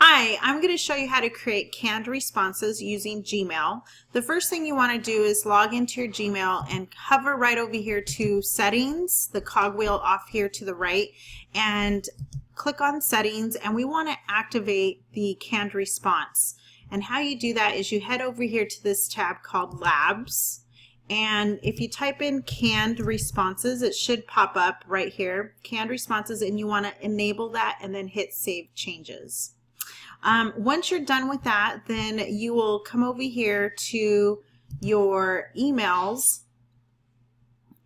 Hi, I'm going to show you how to create canned responses using Gmail. The first thing you want to do is log into your Gmail and hover right over here to Settings, the cogwheel off here to the right, and click on Settings, and we want to activate the canned response. And how you do that is you head over here to this tab called Labs, and if you type in canned responses, it should pop up right here, canned responses, and you want to enable that and then hit Save Changes. Once you're done with that, then you will come over here to your emails,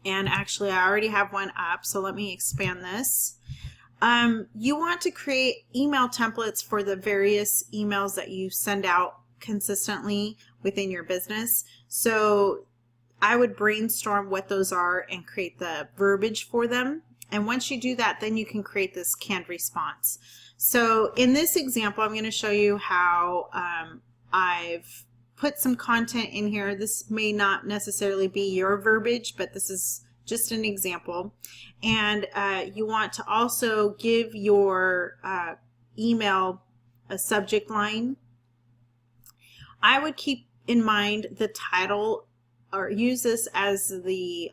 and actually I already have one up, so let me expand this. You want to create email templates for the various emails that you send out consistently within your business. So I would brainstorm what those are and create the verbiage for them. And once you do that, then you can create this canned response. So in this example, I'm going to show you how I've put some content in here. This may not necessarily be your verbiage, but this is just an example. And you want to also give your email a subject line. I would keep in mind the title, or use this as the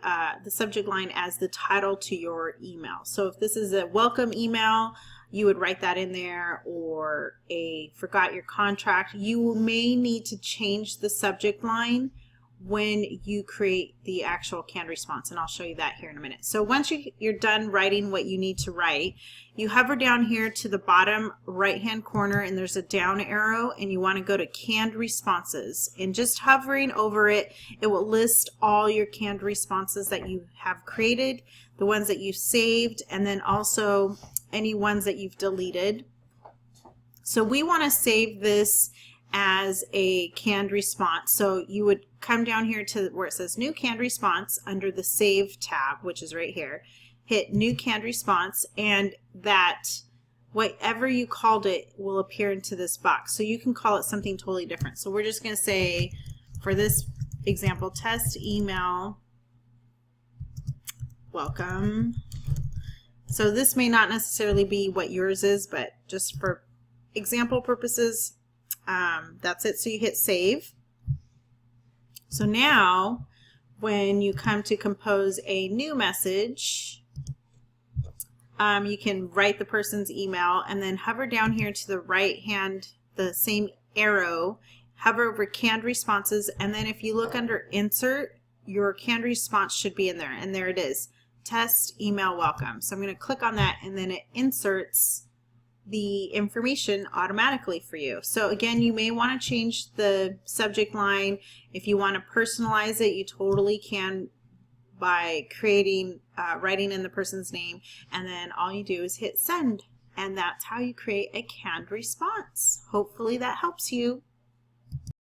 subject line as the title to your email. So if this is a welcome email, you would write that in there, or a forgot your contract. You may need to change the subject line when you create the actual canned response, and I'll show you that here in a minute. So once you're done writing what you need to write, you hover down here to the bottom right hand corner, and there's a down arrow, and you want to go to canned responses, and just hovering over it, it will list all your canned responses that you have created, the ones that you've saved, and then also any ones that you've deleted. So we want to save this as a canned response. So you would come down here to where it says new canned response under the Save tab, which is right here. Hit new canned response, and that whatever you called it will appear into this box. So you can call it something totally different. So we're just going to say, for this example, test email welcome. So this may not necessarily be what yours is, but just for example purposes, that's it. So you hit save. So now when you come to compose a new message, you can write the person's email and then hover down here to the right hand, the same arrow, hover over canned responses, and then if you look under insert, your canned response should be in there, and there it is. Test email welcome. So I'm going to click on that, and then it inserts the information automatically for you. So again, you may want to change the subject line. If you want to personalize it, you totally can by creating, writing in the person's name, and then all you do is hit send. And that's how you create a canned response. Hopefully that helps you.